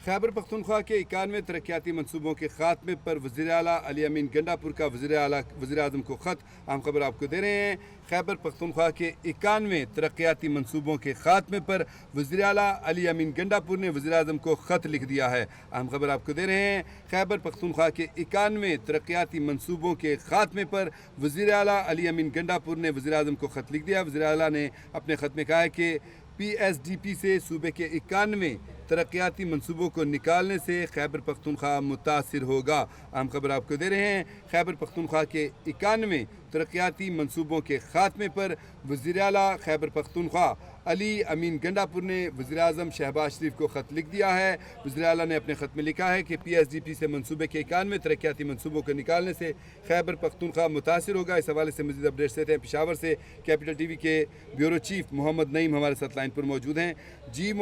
خیبر پختونخوا کے 91 ترقیاتی منصوبوں کے خاتمے پر وزیر اعلیٰ علی امین گنڈا پور کا وزیر اعظم کو خط. اہم خبر آپ کو دے رہے ہیں. خیبر پختونخوا کے 91 ترقیاتی منصوبوں کے خاتمے پر وزیر اعلیٰ علی امین گنڈا پور نے وزیر اعظم کو خط لکھ دیا ہے. اہم خبر آپ کو دے رہے ہیں. خیبر پختونخوا کے 91 ترقیاتی منصوبوں کے خاتمے پر وزیر اعلیٰ علی امین گنڈا پور نے وزیر اعظم کو خط لکھ دیا. وزیر اعلیٰ نے اپنے خط میں کہا ہے کہ پی ایس ڈی پی سے صوبے کے 91 ترقیاتی منصوبوں کو نکالنے سے خیبر پختونخوا متاثر ہوگا. اہم خبر آپ کو دے رہے ہیں. خیبر پختونخوا کے 91 ترقیاتی منصوبوں کے خاتمے پر وزیر اعلیٰ خیبر پختونخوا علی امین گنڈا پور نے وزیر اعظم شہباز شریف کو خط لکھ دیا ہے. وزیر اعلیٰ نے اپنے خط میں لکھا ہے کہ پی ایس ڈی پی سے منصوبے کے 91 ترقیاتی منصوبوں کو نکالنے سے خیبر پختونخوا متاثر ہوگا. اس حوالے سے مزید اپڈیٹس دیتے ہیں. پشاور سے کیپٹل ٹی وی کے بیورو چیف محمد نعیم ہمارے ساتھ لائن پر موجود ہیں. جی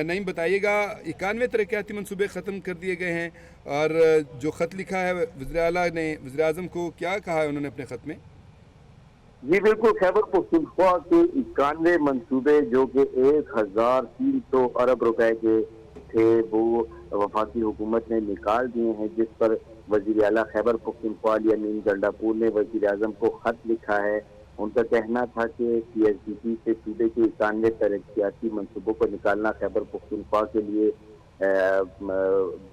نعیم بتائیے گا، 91 ترقیاتی منصوبے ختم کر دیے گئے ہیں اور جو خط لکھا ہے وزیر اعلیٰ نے وزیر اعظم کو، کیا کہا ہے انہوں نے اپنے خط میں؟ جی بالکل، خیبر پختونخوا کے 91 منصوبے جو کہ 1300 ارب روپے کے تھے وہ وفاقی حکومت نے نکال دیے ہیں، جس پر وزیر اعلیٰ خیبر پختونخوا علی امین گنڈا پور نے وزیر اعظم کو خط لکھا ہے. ان کا کہنا تھا کہ پی ایس ڈی پی سے صوبے کے 91 ترقیاتی منصوبوں کو نکالنا خیبر پختونخوا کے لیے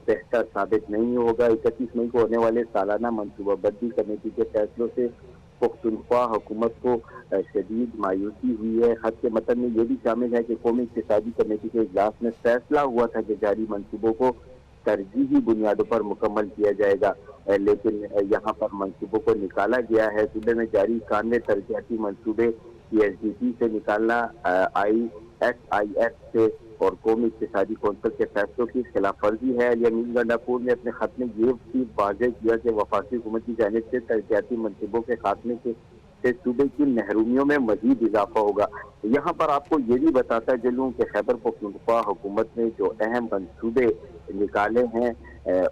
بہتر ثابت نہیں ہوگا. 31 مئی کو ہونے والے سالانہ منصوبہ بندی کمیٹی کے فیصلوں سے پختونخوا حکومت کو شدید مایوسی ہوئی ہے. خط کے متن میں یہ بھی شامل ہے کہ قومی اقتصادی کمیٹی کے اجلاس میں فیصلہ ہوا تھا کہ جاری منصوبوں کو ترجیحی بنیادوں پر مکمل کیا جائے گا، لیکن یہاں پر منصوبوں کو نکالا گیا ہے. صوبے میں جاری 91 ترقیاتی منصوبے پی ایس ڈی پی سے نکالنا آئی ایس سے اور قومی اقتصادی کونسل کے فیصلوں کی خلاف ورزی ہے. علی امین گنڈا پور نے اپنے خط میں یہ بھی واضح کیا کہ وفاقی حکومت کی جانب سے ترقیاتی منصوبوں کے خاتمے سے صوبے کی محرومیوں میں مزید اضافہ ہوگا. یہاں پر آپ کو یہ بھی بتاتا چلوں کہ خیبر پختونخوا حکومت نے جو اہم منصوبے نکالے ہیں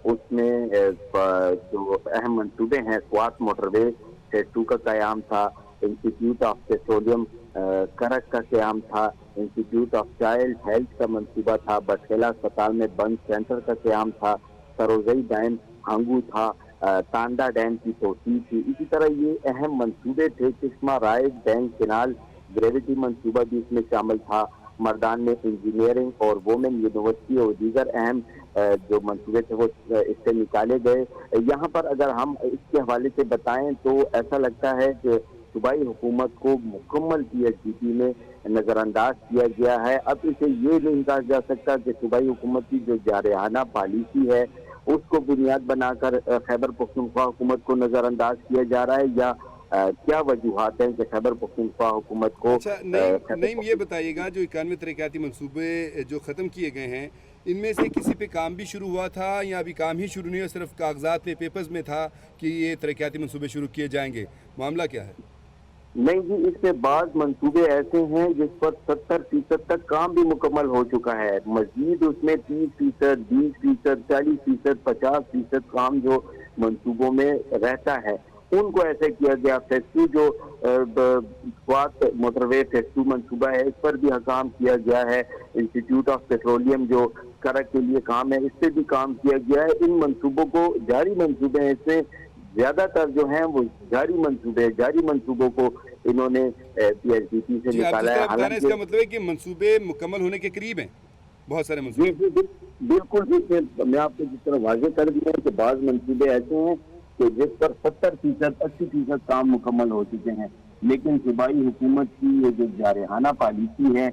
اس میں جو اہم منصوبے ہیں سوات موٹر وے فیز 2 کا قیام تھا، انسٹیٹیوٹ آف پیٹرولیم کرک کا قیام تھا، انسٹیٹیوٹ آف چائلڈ ہیلتھ کا منصوبہ تھا، بٹخیلا اسپتال میں بند سینٹر کا قیام تھا، سروزئی ڈیم ہانگو تھا، تانڈا ڈیم کی توسیع تھی. اسی طرح یہ اہم منصوبے تھے. چشمہ رائے بینک کینال گریویٹی منصوبہ بھی اس میں شامل تھا. مردان میں انجینئرنگ اور وومن یونیورسٹی اور دیگر اہم جو منصوبے تھے وہ اس سے نکالے گئے. یہاں پر اگر ہم اس کے حوالے سے بتائیں تو ایسا لگتا ہے کہ صوبائی حکومت کو مکمل پی ایس ڈی پی میں نظر انداز کیا گیا ہے. اب اسے یہ نہیں کہا جا سکتا کہ صوبائی حکومت کی جو جارحانہ پالیسی ہے اس کو بنیاد بنا کر خیبر پختونخوا حکومت کو نظر انداز کیا جا رہا ہے، یا کیا وجوہات ہیں کہ خیبر پختونخوا حکومت کو. اچھا نعیم یہ بتائیے گا، جو 91 ترقیاتی منصوبے جو ختم کیے گئے ہیں ان میں سے کسی پہ کام بھی شروع ہوا تھا یا ابھی کام ہی شروع نہیں ہوا، صرف کاغذات میں پیپرز میں تھا کہ یہ ترقیاتی منصوبے شروع کیے جائیں گے؟ معاملہ کیا ہے؟ نہیں جی، اس میں بعض منصوبے ایسے ہیں جس پر 70% تک کام بھی مکمل ہو چکا ہے. مزید اس میں 30%، 20%، 40%، 50% کام جو منصوبوں میں رہتا ہے ان کو ایسے کیا گیا. فیز 2 جو سوات موٹر وے فیز 2 منصوبہ ہے اس پر بھی کام کیا گیا ہے. انسٹیٹیوٹ آف پیٹرولیم جو کرک کے لیے کام ہے اس پہ بھی کام کیا گیا ہے. ان منصوبوں کو جاری منصوبے ہیں، اس میں زیادہ تر جو ہیں وہ جاری منصوبوں کو انہوں نے پی ایس ڈی پی سے نکالا ہے. حالانکہ اس کا مطلب ہے کہ منصوبے مکمل ہونے کے قریب ہیں بہت سارے منصوبے. جی بالکل، میں آپ کو جس طرح واضح کر دیا کہ بعض منصوبے ایسے ہیں کہ جس پر 70%، 80% کام مکمل ہو چکے ہیں، لیکن صوبائی حکومت کی یہ جو جارحانہ پالیسی ہے،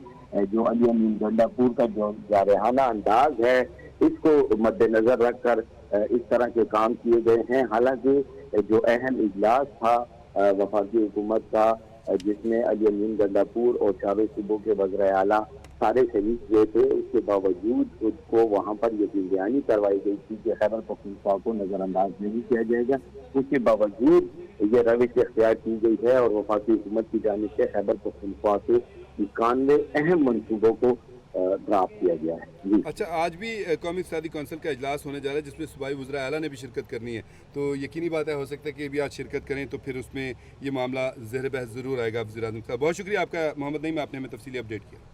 جو علی امین گنڈا پور کا جو جارحانہ انداز ہے، اس کو مد نظر رکھ کر اس طرح کے کام کیے گئے ہیں. حالانکہ جو اہم اجلاس تھا وفاقی حکومت کا جس میں علی امین گنڈا پور اور چاروں صوبوں کے وزرائے اعلیٰ سارے شریک ہوئے تھے، اس کے باوجود اس کو وہاں پر یہ بیانی کروائی گئی تھی کہ خیبر پختونخوا کو نظر انداز نہیں کیا جائے گا. اس کے باوجود یہ روش اختیار کی گئی ہے اور وفاقی حکومت کی جانب سے خیبر پختونخوا سے 91 اہم منصوبوں کو ڈرافٹ کیا گیا ہے. اچھا، آج بھی قومی اقتصادی کونسل کا اجلاس ہونے جا رہا ہے جس میں صوبائی وزراء اعلیٰ نے بھی شرکت کرنی ہے، تو یقینی بات ہے ہو سکتا ہے کہ بھی آج شرکت کریں تو پھر اس میں یہ معاملہ زیر بحث ضرور آئے گا. وزیر اعظم صاحب بہت شکریہ آپ کا محمد نعیم، آپ نے ہمیں تفصیلی اپڈیٹ کیا.